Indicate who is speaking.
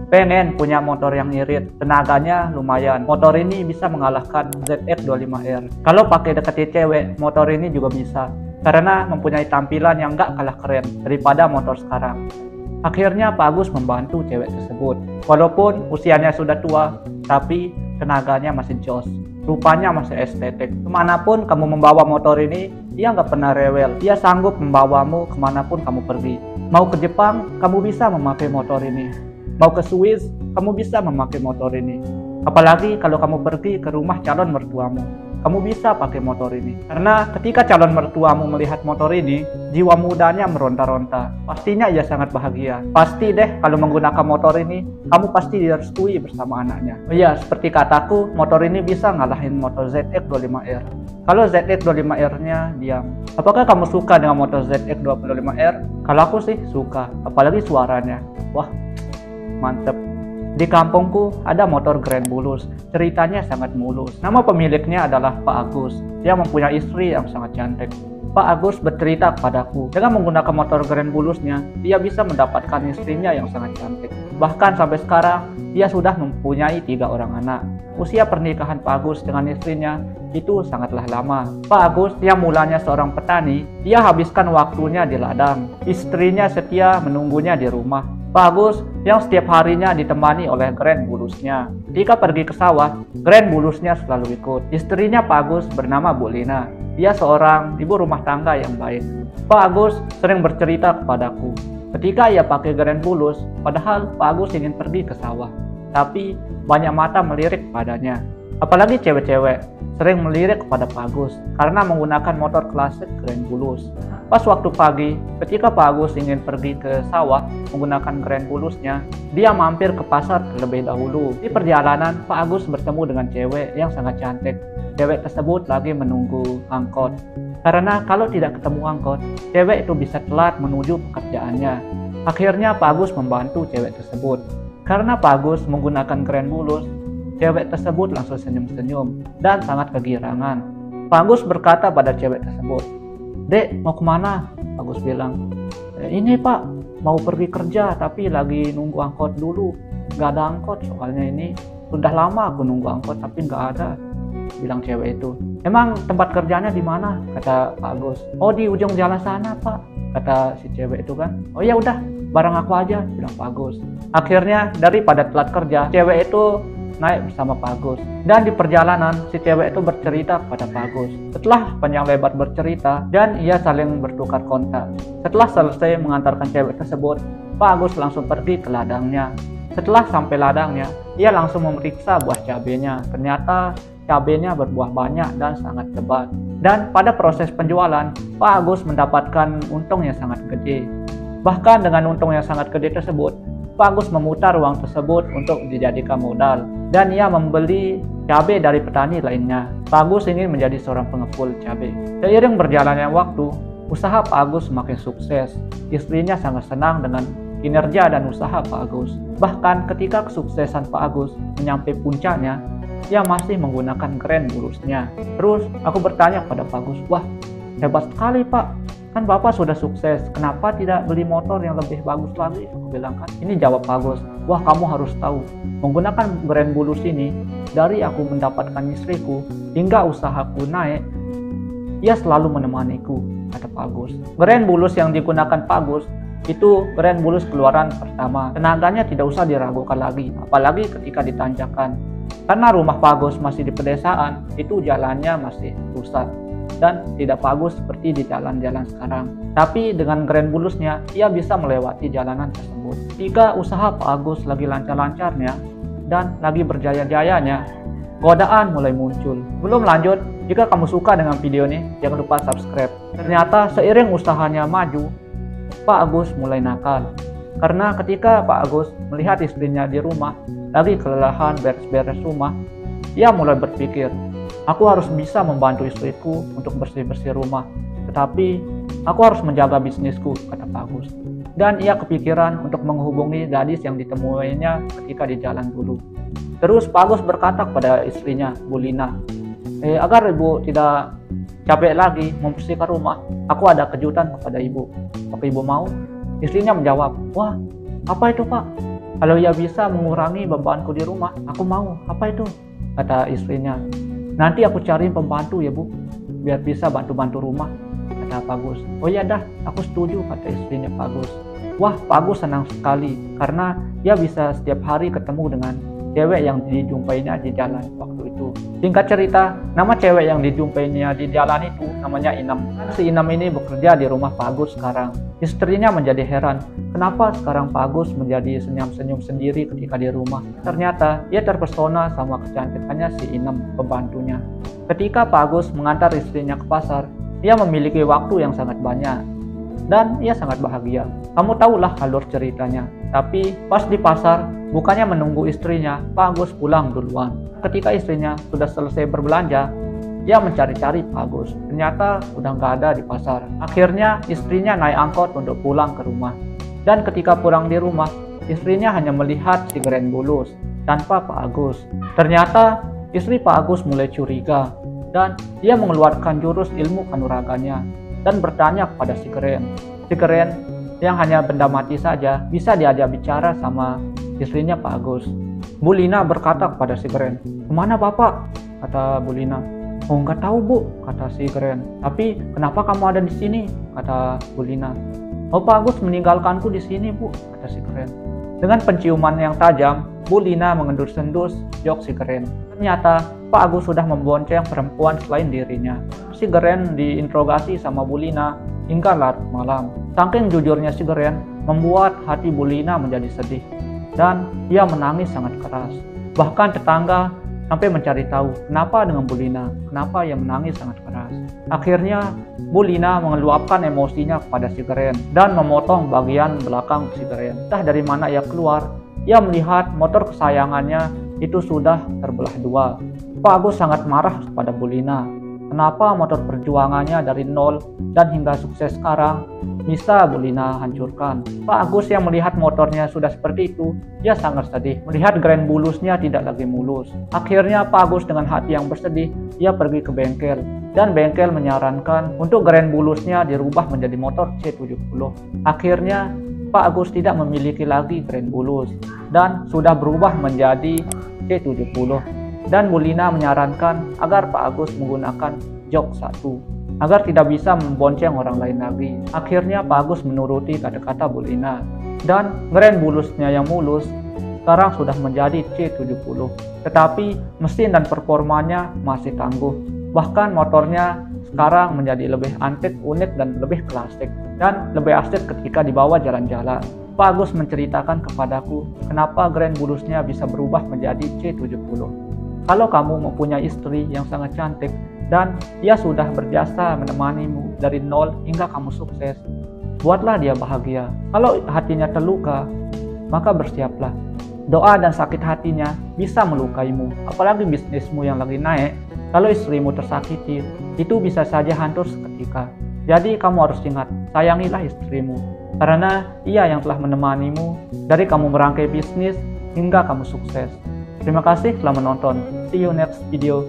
Speaker 1: Pengen punya motor yang irit, tenaganya lumayan. Motor ini bisa mengalahkan ZX25R. Kalau pakai deketin cewek, motor ini juga bisa. Karena mempunyai tampilan yang gak kalah keren daripada motor sekarang. Akhirnya Pak Agus membantu cewek tersebut. Walaupun usianya sudah tua, tapi tenaganya masih jos. Rupanya masih estetik. Kemanapun kamu membawa motor ini, dia nggak pernah rewel. Dia sanggup membawamu kemanapun kamu pergi. Mau ke Jepang, kamu bisa memakai motor ini. Mau ke Swiss, kamu bisa memakai motor ini. Apalagi kalau kamu pergi ke rumah calon mertuamu, kamu bisa pakai motor ini. Karena ketika calon mertuamu melihat motor ini, jiwa mudanya meronta-ronta. Pastinya ia sangat bahagia. Pasti deh kalau menggunakan motor ini, kamu pasti direstui bersama anaknya. Oh iya, seperti kataku, motor ini bisa ngalahin motor ZX25R. Kalau ZX25R-nya diam. Apakah kamu suka dengan motor ZX25R? Kalau aku sih suka, apalagi suaranya. Wah, mantep. Di kampungku ada motor Grand Bulus, ceritanya sangat mulus. Nama pemiliknya adalah Pak Agus. Dia mempunyai istri yang sangat cantik. Pak Agus bercerita kepadaku, dengan menggunakan motor Grand Bulusnya, dia bisa mendapatkan istrinya yang sangat cantik. Bahkan sampai sekarang, dia sudah mempunyai 3 orang anak. Usia pernikahan Pak Agus dengan istrinya itu sangatlah lama. Pak Agus yang mulanya seorang petani, dia habiskan waktunya di ladang. Istrinya setia menunggunya di rumah. Pak Agus yang setiap harinya ditemani oleh Grand Bulusnya. Ketika pergi ke sawah, Grand Bulusnya selalu ikut. Istrinya Pak Agus bernama Bu Lina. Dia seorang ibu rumah tangga yang baik. Pak Agus sering bercerita kepadaku. Ketika ia pakai Grand Bulus, padahal Pak Agus ingin pergi ke sawah. Tapi banyak mata melirik padanya. Apalagi cewek-cewek sering melirik kepada Pak Agus karena menggunakan motor klasik Grand Bulus. Pas waktu pagi, ketika Pak Agus ingin pergi ke sawah menggunakan Grand Bulusnya, dia mampir ke pasar terlebih dahulu. Di perjalanan, Pak Agus bertemu dengan cewek yang sangat cantik. Cewek tersebut lagi menunggu angkot. Karena kalau tidak ketemu angkot, cewek itu bisa telat menuju pekerjaannya. Akhirnya Pak Agus membantu cewek tersebut. Karena Pak Agus menggunakan Grand Bulus, cewek tersebut langsung senyum-senyum dan sangat kegirangan. Pak Agus berkata pada cewek tersebut, "Dek, mau kemana?" Agus bilang, "Ini Pak, mau pergi kerja tapi lagi nunggu angkot dulu. Gak ada angkot soalnya ini. Sudah lama aku nunggu angkot tapi gak ada," bilang cewek itu. "Emang tempat kerjanya di mana?" kata Pak Agus. "Oh, di ujung jalan sana Pak," kata si cewek itu kan. "Oh ya udah, bareng aku aja," bilang Pak Agus. Akhirnya daripada telat kerja, cewek itu naik bersama Pak Agus. Dan di perjalanan, si cewek itu bercerita kepada Pak Agus. Setelah panjang lebar bercerita, dan ia saling bertukar kontak. Setelah selesai mengantarkan cewek tersebut, Pak Agus langsung pergi ke ladangnya. Setelah sampai ladangnya, ia langsung memeriksa buah cabenya. Ternyata cabenya berbuah banyak dan sangat lebat. Dan pada proses penjualan, Pak Agus mendapatkan untung yang sangat gede. Bahkan dengan untung yang sangat gede tersebut, Pak Agus memutar uang tersebut untuk dijadikan modal dan ia membeli cabai dari petani lainnya. Pak Agus ingin menjadi seorang pengepul cabai. Seiring berjalannya waktu, usaha Pak Agus semakin sukses. Istrinya sangat senang dengan kinerja dan usaha Pak Agus. Bahkan ketika kesuksesan Pak Agus menyampai puncaknya, ia masih menggunakan Grand Bulusnya. Terus aku bertanya kepada Pak Agus, "Wah, hebat sekali Pak. Kan Bapak sudah sukses, kenapa tidak beli motor yang lebih bagus lagi?" Aku bilang kan. Ini jawab Pak Agus, "Wah, kamu harus tahu, menggunakan Grand Bulus ini, dari aku mendapatkan istriku hingga usahaku naik, ia selalu menemaniku," kata Pak Agus. Grand Bulus yang digunakan Pak Agus itu Grand Bulus keluaran pertama. Tenaganya tidak usah diragukan lagi, apalagi ketika ditanjakan. Karena rumah Pak Agus masih di pedesaan, itu jalannya masih rusak dan tidak bagus seperti di jalan-jalan sekarang. Tapi dengan Grand Bulusnya, ia bisa melewati jalanan tersebut. Jika usaha Pak Agus lagi lancar-lancarnya dan lagi berjaya-jayanya, godaan mulai muncul. Belum lanjut, jika kamu suka dengan video ini, jangan lupa subscribe. Ternyata seiring usahanya maju, Pak Agus mulai nakal. Karena ketika Pak Agus melihat istrinya di rumah, lagi kelelahan beres-beres rumah, ia mulai berpikir, "Aku harus bisa membantu istriku untuk bersih-bersih rumah. Tetapi aku harus menjaga bisnisku," kata Pak Agus. Dan ia kepikiran untuk menghubungi gadis yang ditemuinya ketika di jalan dulu. Terus Pak Agus berkata kepada istrinya, Bu Lina, "Agar ibu tidak capek lagi membersihkan rumah, aku ada kejutan kepada ibu. Apa ibu mau?" Istrinya menjawab, "Wah, apa itu Pak?" Kalau ia bisa mengurangi bebanku di rumah, aku mau. Apa itu? Kata istrinya. Nanti aku cariin pembantu ya Bu, biar bisa bantu-bantu rumah, kata Pak Agus. Oh ya dah, aku setuju, kata istrinya Pak Agus. Wah, Pak Agus senang sekali karena dia bisa setiap hari ketemu dengan cewek yang dijumpainya di jalan waktu itu. Singkat cerita, nama cewek yang dijumpainya di jalan itu namanya Inem. Si Inem ini bekerja di rumah Pak Agus sekarang. Istrinya menjadi heran, kenapa sekarang Pak Agus menjadi senyum-senyum sendiri ketika di rumah. Ternyata ia terpesona sama kecantikannya si Inem, pembantunya. Ketika Pak Agus mengantar istrinya ke pasar, ia memiliki waktu yang sangat banyak dan ia sangat bahagia. Kamu tahulah alur ceritanya. Tapi pas di pasar, bukannya menunggu istrinya, Pak Agus pulang duluan. Ketika istrinya sudah selesai berbelanja, dia mencari-cari Pak Agus. Ternyata udah nggak ada di pasar. Akhirnya istrinya naik angkot untuk pulang ke rumah. Dan ketika pulang di rumah, istrinya hanya melihat si Gren Bulus tanpa Pak Agus. Ternyata istri Pak Agus mulai curiga dan dia mengeluarkan jurus ilmu kanuraganya dan bertanya kepada si Gren. Si Gren yang hanya benda mati saja bisa diajak bicara sama istrinya Pak Agus. Bu Lina berkata kepada si Gren, "Kemana Bapak?" kata Bu Lina. "Oh, nggak tahu Bu," kata si Gren. "Tapi kenapa kamu ada di sini?" kata Bu Lina. "Oh, Pak Agus meninggalkanku di sini Bu," kata si Gren. Dengan penciuman yang tajam, Bu Lina mengendus-endus jok si Gren. Ternyata Pak Agus sudah membonceng perempuan selain dirinya. Si Gren diinterogasi sama Bu Lina hingga larut malam. Saking jujurnya si Gren membuat hati Bu Lina menjadi sedih dan ia menangis sangat keras. Bahkan tetangga sampai mencari tahu kenapa dengan Bu Lina, kenapa ia menangis sangat keras. Akhirnya Bu Lina mengeluapkan emosinya kepada si Gren dan memotong bagian belakang si Gren. Entah dari mana ia keluar, ia melihat motor kesayangannya itu sudah terbelah dua. Pak Agus sangat marah kepada Bu Lina. Kenapa motor perjuangannya dari nol dan hingga sukses sekarang bisa Bu Lina hancurkan. Pak Agus yang melihat motornya sudah seperti itu, dia sangat sedih. Melihat Gren Bulusnya tidak lagi mulus. Akhirnya Pak Agus dengan hati yang bersedih, ia pergi ke bengkel. Dan bengkel menyarankan untuk Gren Bulusnya dirubah menjadi motor C70. Akhirnya Pak Agus tidak memiliki lagi Gren Bulus dan sudah berubah menjadi C70. Dan Bu Lina menyarankan agar Pak Agus menggunakan jok 1 agar tidak bisa membonceng orang lain lagi. Akhirnya Pak Agus menuruti kata-kata Bu Lina dan Gren Bulusnya yang mulus sekarang sudah menjadi C70. Tetapi mesin dan performanya masih tangguh. Bahkan motornya sekarang menjadi lebih antik, unik dan lebih klasik dan lebih asik ketika dibawa jalan-jalan. Pak Agus menceritakan kepadaku kenapa Gren Bulusnya bisa berubah menjadi C70. Kalau kamu mempunyai istri yang sangat cantik dan ia sudah berjasa menemanimu dari nol hingga kamu sukses, buatlah dia bahagia. Kalau hatinya terluka, maka bersiaplah. Doa dan sakit hatinya bisa melukaimu, apalagi bisnismu yang lagi naik. Kalau istrimu tersakiti, itu bisa saja hancur seketika. Jadi kamu harus ingat, sayangilah istrimu, karena ia yang telah menemanimu dari kamu merangkai bisnis hingga kamu sukses. Terima kasih telah menonton. See you next video.